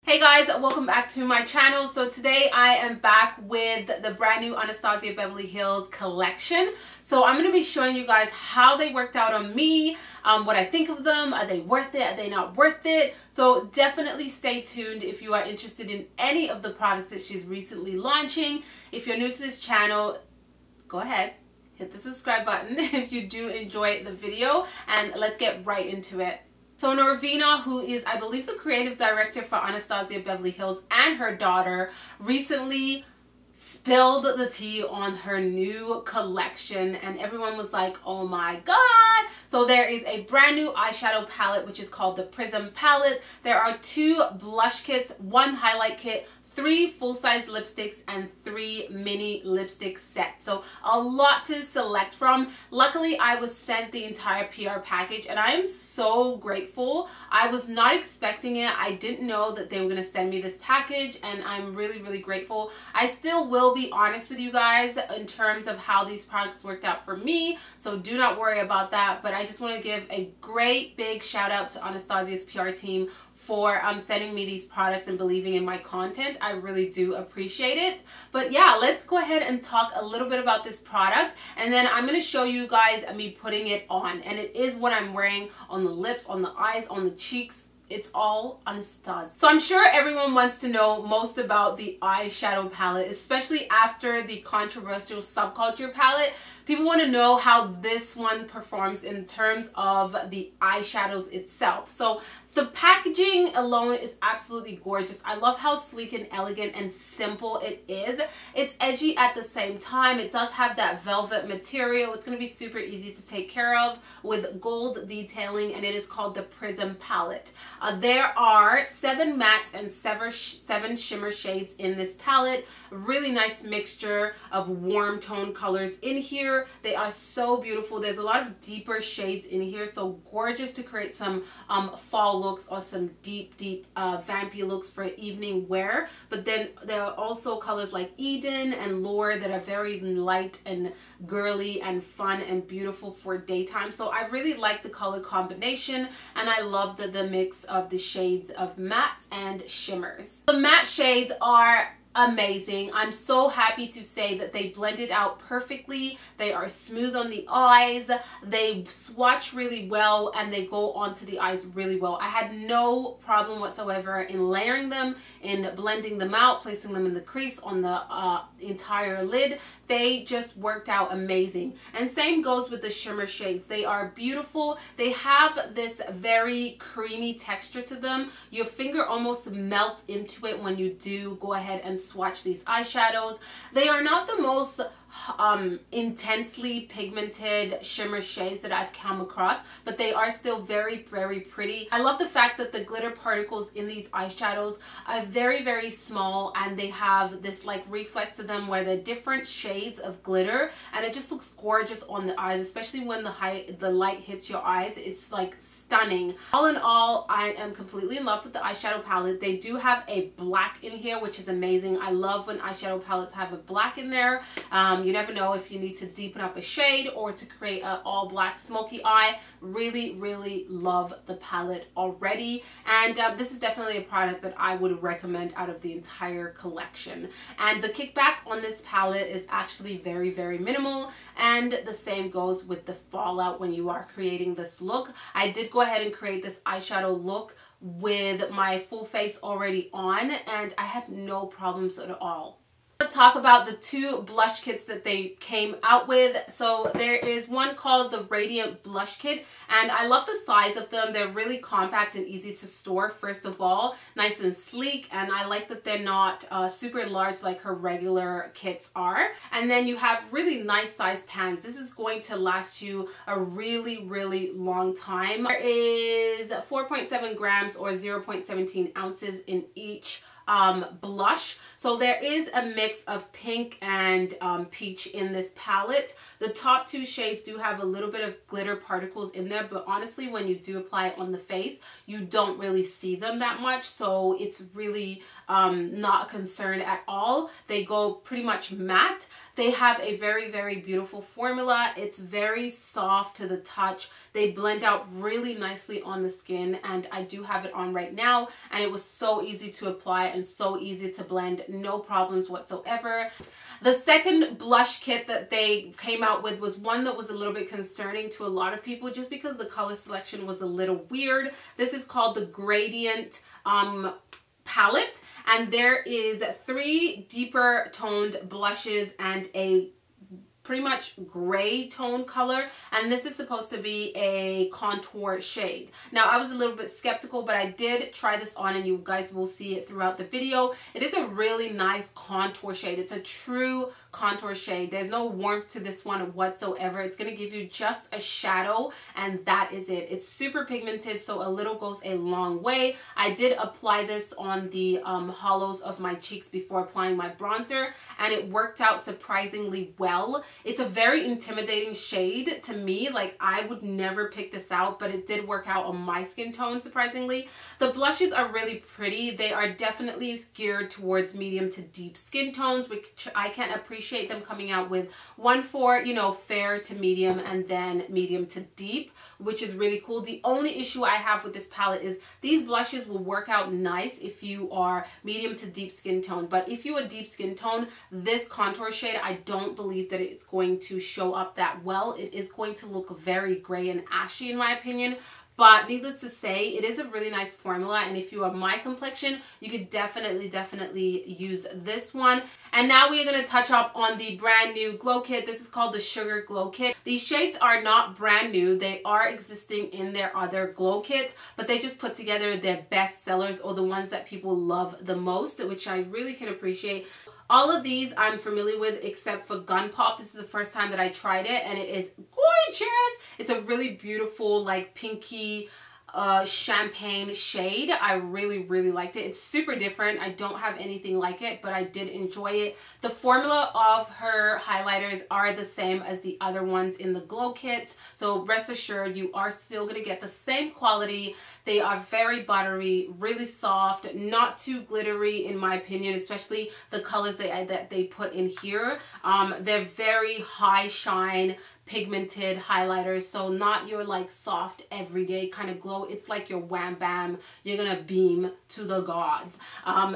Hey guys, welcome back to my channel. So today I am back with the brand new Anastasia Beverly Hills collection. So I'm going to be showing you guys how they worked out on me, what I think of them. Are they worth it? Are they not worth it? So definitely stay tuned if you are interested in any of the products that she's recently launching. If you're new to this channel, go ahead, hit the subscribe button if you do enjoy the video, and let's get right into it. So Norvina, who is, I believe, the creative director for Anastasia Beverly Hills, and her daughter recently spilled the tea on her new collection, and everyone was like, oh my god. So there is a brand new eyeshadow palette which is called the Prism palette. There are 2 blush kits, 1 highlight kit, 3 full-size lipsticks, and 3 mini lipstick sets. So a lot to select from. Luckily, I was sent the entire PR package and I am so grateful. I was not expecting it. I didn't know that they were going to send me this package, and I'm really grateful. I still will be honest with you guys in terms of how these products worked out for me, so do not worry about that. But I just want to give a great big shout out to Anastasia's PR team for sending me these products and believing in my content. I really do appreciate it. But yeah, let's go ahead and talk a little bit about this product, and then I'm going to show you guys me putting it on. And it is what I'm wearing on the lips, on the eyes, on the cheeks. It's all Anastasia. So I'm sure everyone wants to know most about the eyeshadow palette, especially after the controversial Subculture palette. People want to know how this one performs in terms of the eyeshadows itself. So the packaging alone is absolutely gorgeous. I love how sleek and elegant and simple it is. It's edgy at the same time. It does have that velvet material. It's going to be super easy to take care of with gold detailing, and it is called the Prism palette. There are 7 matte and 7 shimmer shades in this palette. Really nice mixture of warm tone colors in here. They are so beautiful. There's a lot of deeper shades in here, so gorgeous to create some fall looks or some deep vampy looks for evening wear. But then there are also colors like Eden and Lure that are very light and girly and fun and beautiful for daytime. So I really like the color combination, and I love the mix of the shades of mattes and shimmers. The matte shades are amazing. I'm so happy to say that they blended out perfectly. They are smooth on the eyes, they swatch really well, and they go onto the eyes really well. I had no problem whatsoever in layering them, in blending them out, placing them in the crease on the entire lid. They just worked out amazing. And same goes with the shimmer shades. They are beautiful. They have this very creamy texture to them. Your finger almost melts into it when you do go ahead and swatch these eyeshadows. They are not the most intensely pigmented shimmer shades that I've come across, but they are still very pretty. I love the fact that the glitter particles in these eyeshadows are very small, and they have this like reflex to them where they're different shades of glitter, and it just looks gorgeous on the eyes, especially when the light hits your eyes. It's like stunning. All in all, I am completely in love with the eyeshadow palette. They do have a black in here, which is amazing. I love when eyeshadow palettes have a black in there. You never know if you need to deepen up a shade or to create an all black smoky eye. Really love the palette already, and this is definitely a product that I would recommend out of the entire collection. And the kickback on this palette is actually very minimal, and the same goes with the fallout when you are creating this look. I did go ahead and create this eyeshadow look with my full face already on, and I had no problems at all. Let's talk about the 2 blush kits that they came out with. So there is one called the Radiant Blush Kit, and I love the size of them. They're really compact and easy to store, first of all. Nice and sleek, and I like that they're not super large like her regular kits are. And then you have really nice size pans. This is going to last you a really long time. There is 4.7 grams or 0.17 ounces in each blush. So there is a mix of pink and peach in this palette. The top two shades do have a little bit of glitter particles in there, but honestly, when you do apply it on the face, you don't really see them that much. So it's really not a concern at all. They go pretty much matte. They have a very, very beautiful formula. It's very soft to the touch. They blend out really nicely on the skin, and I do have it on right now, and it was so easy to apply and so easy to blend, no problems whatsoever. The second blush kit that they came out with was one that was a little bit concerning to a lot of people just because the color selection was a little weird. This is called the Gradient palette, and there is 3 deeper toned blushes and a pretty much gray tone color, and this is supposed to be a contour shade. Now, I was a little bit skeptical, but I did try this on, and you guys will see it throughout the video. It is a really nice contour shade. It's a true contour shade. There's no warmth to this one whatsoever. It's going to give you just a shadow, and that is it. It's super pigmented, so a little goes a long way. I did apply this on the hollows of my cheeks before applying my bronzer, and it worked out surprisingly well. It's a very intimidating shade to me. Like, I would never pick this out, but it did work out on my skin tone, surprisingly. The blushes are really pretty. They are definitely geared towards medium to deep skin tones, which I can appreciate them coming out with one for, you know, fair to medium and then medium to deep, which is really cool. The only issue I have with this palette is these blushes will work out nice if you are medium to deep skin tone, but if you are deep skin tone, this contour shade, I don't believe that it's going to show up that well. It is going to look very gray and ashy in my opinion. But needless to say, it is a really nice formula, and if you are my complexion, you could definitely use this one. And now we are going to touch up on the brand new glow kit. This is called the Sugar Glow Kit. These shades are not brand new. They are existing in their other glow kits, but they just put together their best sellers, or the ones that people love the most, which I really can appreciate. All of these I'm familiar with except for Gun Pop. This is the first time that I tried it, and it is gorgeous. It's a really beautiful, like, pinky champagne shade. I really liked it. It's super different. I don't have anything like it, but I did enjoy it. The formula of her highlighters are the same as the other ones in the glow kits, so rest assured you are still going to get the same quality. They are very buttery, really soft, not too glittery in my opinion, especially the colors that they put in here. They're very high shine, pigmented highlighters, so not your like soft everyday kind of glow. It's like your wham bam, you're gonna beam to the gods.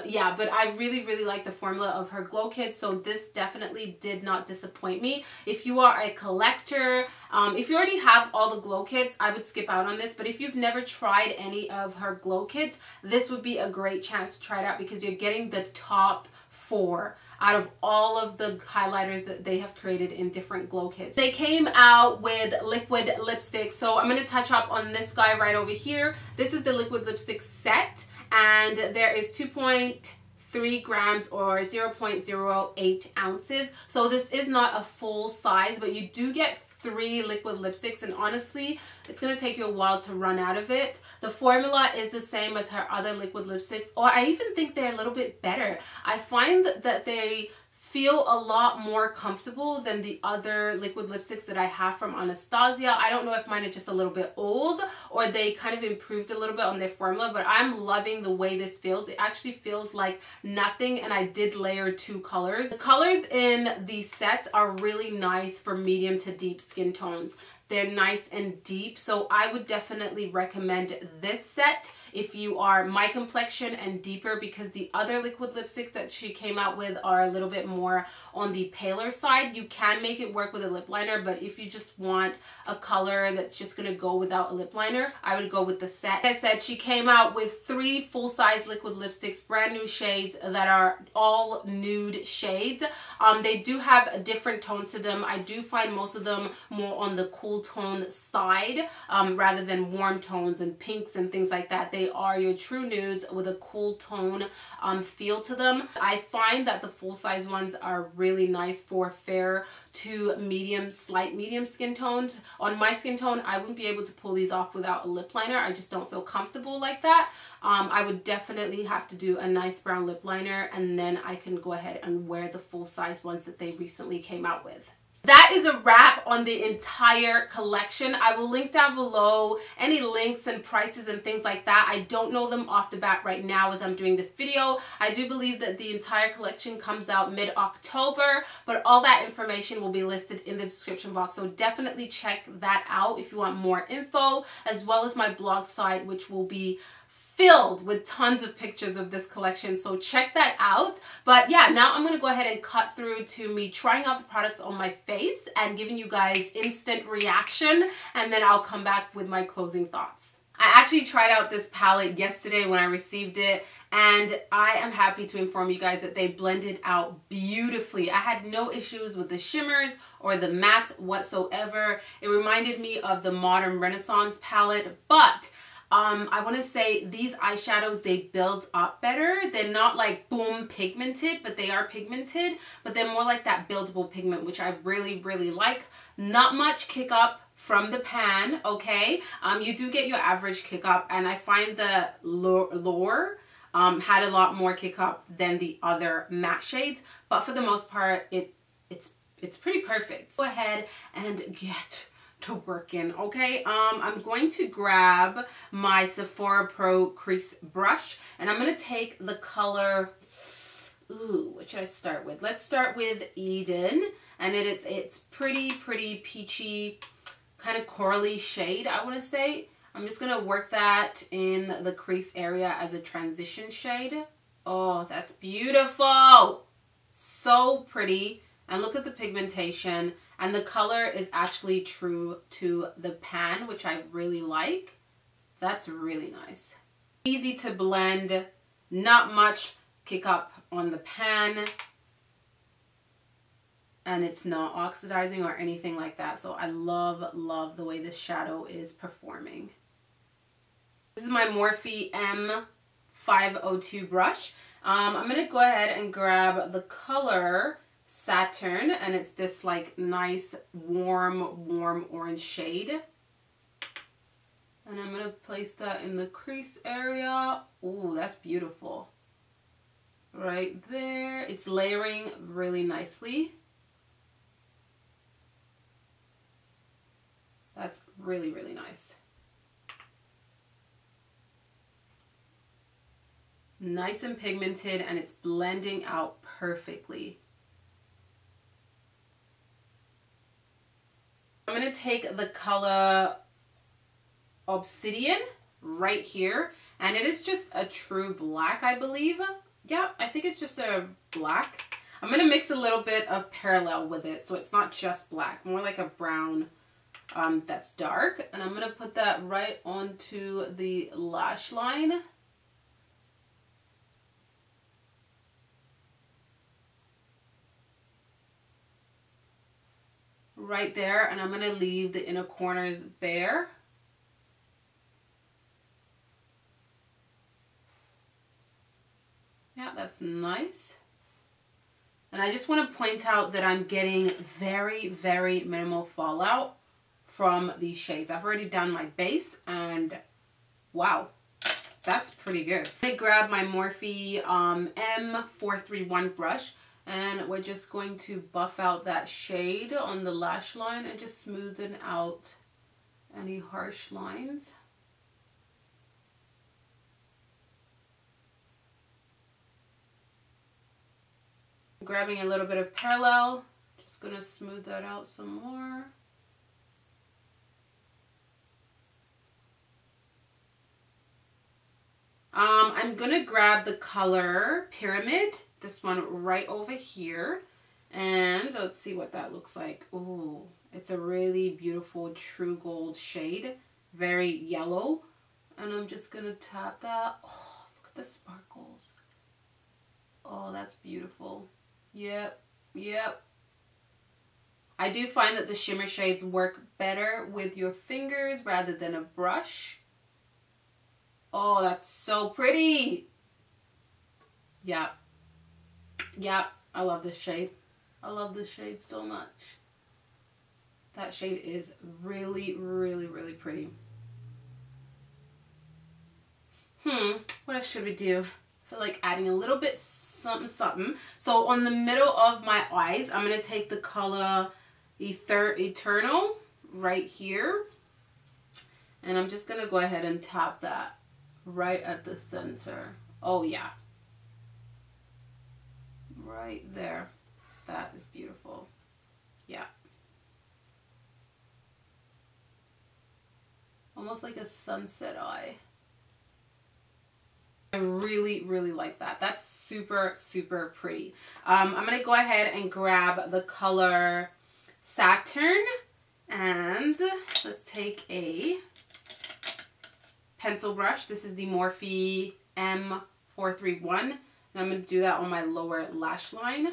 Yeah, but I really like the formula of her glow kit, so this definitely did not disappoint me. If you are a collector, if you already have all the glow kits, I would skip out on this, but if you've never tried any of her glow kits, this would be a great chance to try it out because you're getting the top 4 out of all of the highlighters that they have created in different glow kits. They came out with liquid lipstick, so I'm going to touch up on this guy right over here. This is the liquid lipstick set, and there is 2.3 grams or 0.08 ounces. So this is not a full size, but you do get 3 liquid lipsticks, and honestly, it's going to take you a while to run out of it. The formula is the same as her other liquid lipsticks, or I even think they're a little bit better. I find that they feel a lot more comfortable than the other liquid lipsticks that I have from Anastasia. I don't know if mine are just a little bit old or they kind of improved a little bit on their formula, but I'm loving the way this feels. It actually feels like nothing, and I did layer 2 colors. The colors in these sets are really nice for medium to deep skin tones. They're nice and deep, so I would definitely recommend this set if you are my complexion and deeper, because the other liquid lipsticks that she came out with are a little bit more on the paler side. You can make it work with a lip liner, but if you just want a color that's just going to go without a lip liner, I would go with the set. Like I said, she came out with 3 full-size liquid lipsticks, brand new shades that are all nude shades. They do have different tones to them. I do find most of them more on the cool cool tone side rather than warm tones and pinks and things like that. They are your true nudes with a cool tone feel to them. I find that the full size ones are really nice for fair to medium, slight medium skin tones. On my skin tone, I wouldn't be able to pull these off without a lip liner. I just don't feel comfortable like that. I would definitely have to do a nice brown lip liner, and then I can go ahead and wear the full size ones that they recently came out with. That is a wrap on the entire collection. I will link down below any links and prices and things like that. I don't know them off the bat right now as I'm doing this video. I do believe that the entire collection comes out mid-October, but all that information will be listed in the description box. So definitely check that out if you want more info, as well as my blog site, which will be filled with tons of pictures of this collection, so check that out. But yeah, now I'm gonna go ahead and cut through to me trying out the products on my face and giving you guys instant reaction, and then I'll come back with my closing thoughts. I actually tried out this palette yesterday when I received it, and I am happy to inform you guys that they blended out beautifully. I had no issues with the shimmers or the matte whatsoever. It reminded me of the Modern Renaissance palette, but I want to say these eyeshadows, they build up better. They're not like boom pigmented, but they are pigmented, but they're more like that buildable pigment, which I really, really like. Not much kick up from the pan, okay? You do get your average kick up, and I find the Lure had a lot more kick up than the other matte shades, but for the most part, it's pretty perfect. Go ahead and get to work in, okay? I'm going to grab my Sephora Pro crease brush, and I'm gonna take the color, ooh, what should I start with? Let's start with Eden, and it's pretty peachy, kind of corally shade, I want to say. I'm just gonna work that in the crease area as a transition shade. Oh, that's beautiful, so pretty. And look at the pigmentation, and the color is actually true to the pan, which I really like. That's really nice. Easy to blend, not much kick up on the pan, and it's not oxidizing or anything like that. So I love the way this shadow is performing. This is my Morphe M502 brush. I'm gonna go ahead and grab the color Saturn, and it's this like nice warm orange shade, and I'm gonna place that in the crease area. Ooh, that's beautiful right there. It's layering really nicely. That's really nice. Nice and pigmented, and it's blending out perfectly. I'm going to take the color Obsidian right here, and it is just a true black, I believe. Yeah, I think it's just a black. I'm going to mix a little bit of Parallel with it, so it's not just black, more like a brown that's dark. And I'm going to put that right onto the lash line. Right there, and I'm going to leave the inner corners bare. Yeah, that's nice. And I just want to point out that I'm getting very minimal fallout from these shades. I've already done my base, and wow, that's pretty good. I'm going to grab my Morphe M431 brush, and we're just going to buff out that shade on the lash line and just smoothen out any harsh lines. Grabbing a little bit of Parallel, just gonna smooth that out some more. I'm gonna grab the color Pyramid, this one right over here, and let's see what that looks like. Ooh, it's a really beautiful true gold shade, very yellow, and I'm just gonna tap that. Oh, look at the sparkles. Oh, that's beautiful. Yep. I do find that the shimmer shades work better with your fingers rather than a brush. Oh, that's so pretty. Yeah. Yeah, I love this shade. I love this shade so much. That shade is really, really, really pretty. What else should we do? I feel like adding a little bit something, something. So on the middle of my eyes, I'm going to take the color Eternal right here. And I'm just going to go ahead and tap that right at the center. Oh, yeah. Right there. That is beautiful. Yeah. Almost like a sunset eye. I really, really like that. That's super, super pretty. I'm going to go ahead and grab the color Saturn. And let's take a pencil brush. This is the Morphe M431. And I'm going to do that on my lower lash line.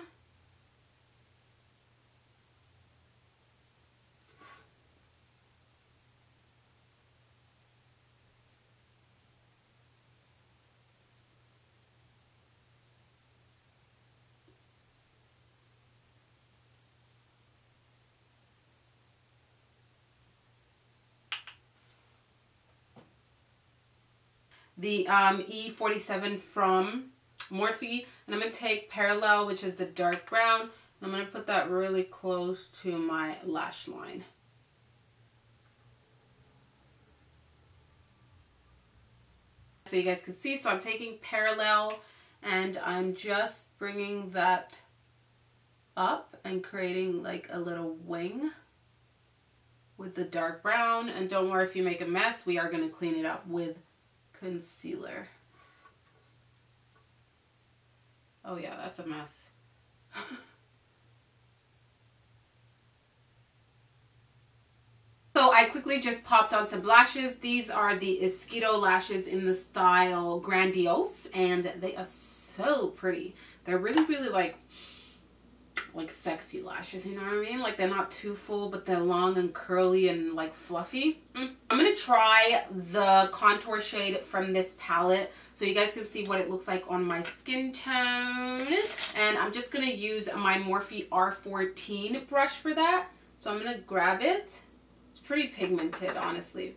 The E47 from Morphe, and I'm going to take Parallel, which is the dark brown, and I'm going to put that really close to my lash line. So you guys can see, so I'm taking Parallel and I'm just bringing that up and creating like a little wing with the dark brown. And don't worry if you make a mess, we are going to clean it up with concealer. Oh yeah, that's a mess. So I quickly just popped on some lashes. These are the Esquito lashes in the style Grandiose, and they are so pretty. They're really, really like sexy lashes, you know what I mean? Like they're not too full, but they're long and curly and like fluffy. I'm gonna try the contour shade from this palette so you guys can see what it looks like on my skin tone. And I'm just gonna use my Morphe R14 brush for that. So I'm gonna grab it. It's pretty pigmented, honestly.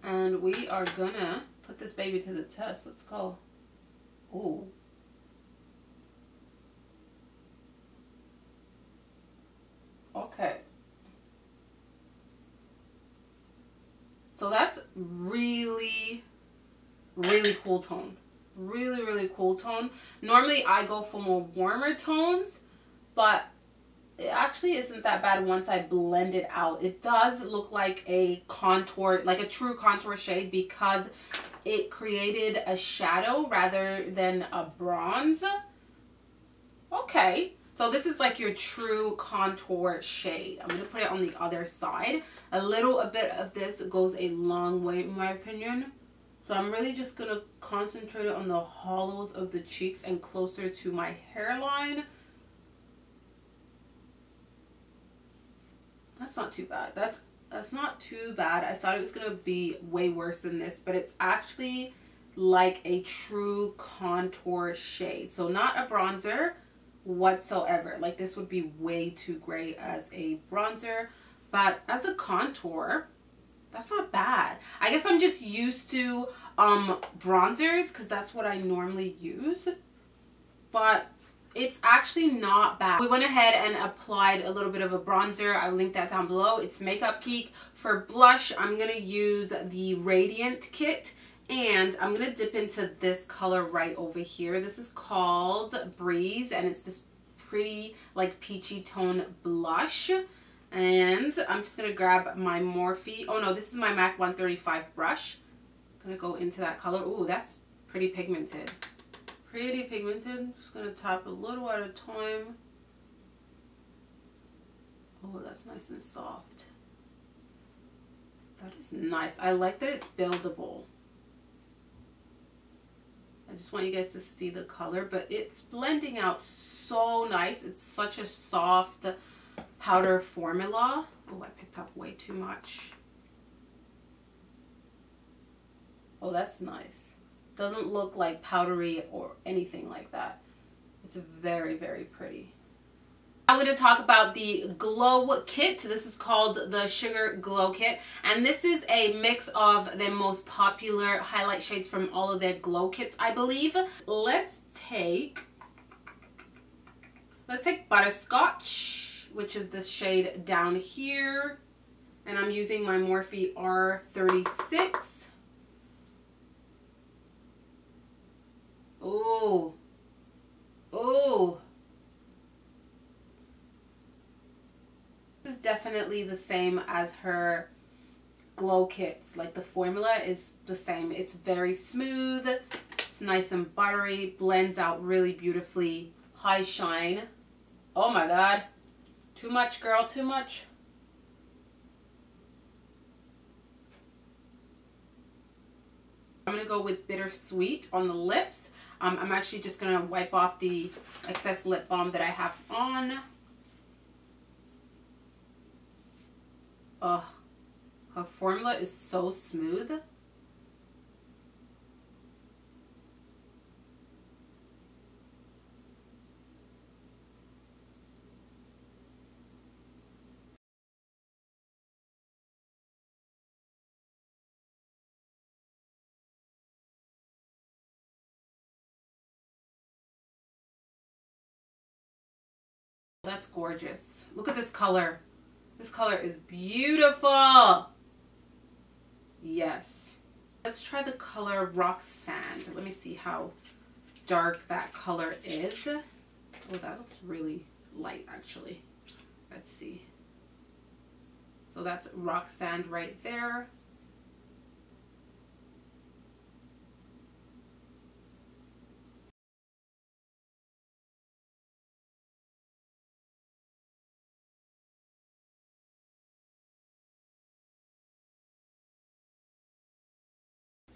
And we are gonna put this baby to the test. Let's go. Ooh. Okay. So that's really, really cool tone. Really, really cool tone. Normally I go for more warmer tones, but it actually isn't that bad once I blend it out. It does look like a contour, like a true contour shade, because it created a shadow rather than a bronze. Okay. So this is like your true contour shade. I'm going to put it on the other side. A little bit of this goes a long way in my opinion. So I'm really just going to concentrate on the hollows of the cheeks and closer to my hairline. That's not too bad. That's not too bad. I thought it was going to be way worse than this, but it's actually like a true contour shade. So not a bronzer whatsoever. Like this would be way too gray as a bronzer, but as a contour, that's not bad. I guess I'm just used to bronzers because that's what I normally use, but it's actually not bad. We went ahead and applied a little bit of a bronzer. I will link that down below. It's Makeup Geek. For blush, I'm gonna use the Radiant kit, and I'm going to dip into this color right over here. This is called Breeze, and it's this pretty like peachy tone blush. And I'm just going to grab my Morphe. Oh no, this is my MAC 135 brush. I'm going to go into that color. Ooh, that's pretty pigmented. Pretty pigmented. Just going to tap a little at a time. Oh, that's nice and soft. That is nice. I like that it's buildable. I just want you guys to see the color, but it's blending out so nice. It's such a soft powder formula. Oh, I picked up way too much. Oh, that's nice. Doesn't look like powdery or anything like that. It's very, very pretty. I'm going to talk about the Glow Kit. This is called the Sugar Glow Kit. And this is a mix of the most popular highlight shades from all of their glow kits, I believe. Let's take Butterscotch, which is this shade down here. And I'm using my Morphe R36. Oh. Oh. This is definitely the same as her glow kits. Like the formula is the same. It's very smooth. It's nice and buttery. Blends out really beautifully. High shine. Oh my God. Too much, girl. Too much. I'm going to go with Bittersweet on the lips. I'm actually just going to wipe off the excess lip balm that I have on. Ugh, her formula is so smooth. That's gorgeous. Look at this color. This color is beautiful. Yes. Let's try the color Rock Sand. Let me see how dark that color is. Oh, that looks really light actually. Let's see. So that's Rock Sand right there.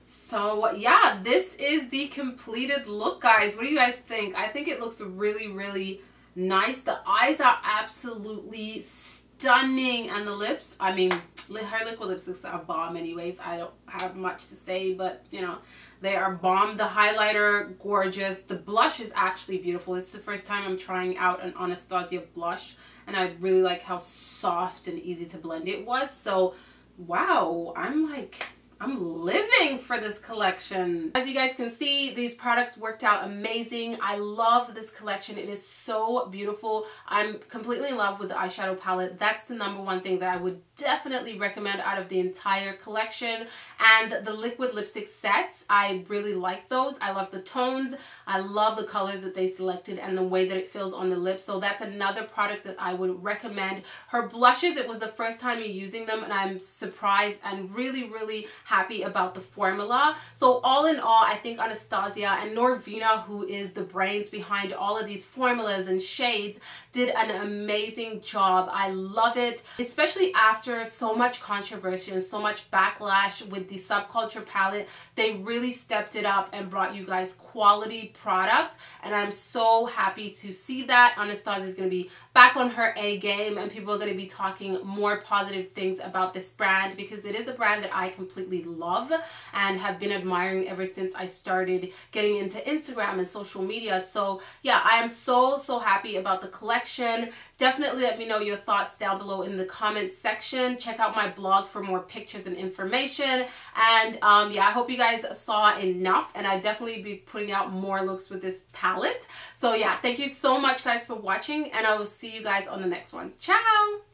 So yeah, this is the completed look, guys. What do you guys think? I think it looks really, really nice. The eyes are absolutely stunning, and the lips, I mean, her liquid lipsticks are bomb anyways. I don't have much to say, but you know, they are bomb. The highlighter, gorgeous. The blush is actually beautiful. This is the first time I'm trying out an Anastasia blush, and I really like how soft and easy to blend it was. So wow, I'm living for this collection. As you guys can see, these products worked out amazing. I love this collection. It is so beautiful. I'm completely in love with the eyeshadow palette. That's the #1 thing that I would definitely recommend out of the entire collection. And the liquid lipstick sets, I really like those. I love the tones. I love the colors that they selected and the way that it feels on the lips. So that's another product that I would recommend. Her blushes, it was the first time you're using them, and I'm surprised and really, really happy about the formula. So all in all, I think Anastasia and Norvina, who is the brains behind all of these formulas and shades, did an amazing job. I love it, especially after so much controversy and so much backlash with the Subculture palette. They really stepped it up and brought you guys quality products, and I'm so happy to see that. Anastasia is going to be back on her A game, and people are going to be talking more positive things about this brand, because it is a brand that I completely love and have been admiring ever since I started getting into Instagram and social media. So yeah, I am so happy about the collection. Definitely let me know your thoughts down below in the comments section. Check out my blog for more pictures and information. And yeah, I hope you guys saw enough, and I definitely be putting out more looks with this palette. So yeah, thank you so much guys for watching, and I will see you guys on the next one. Ciao!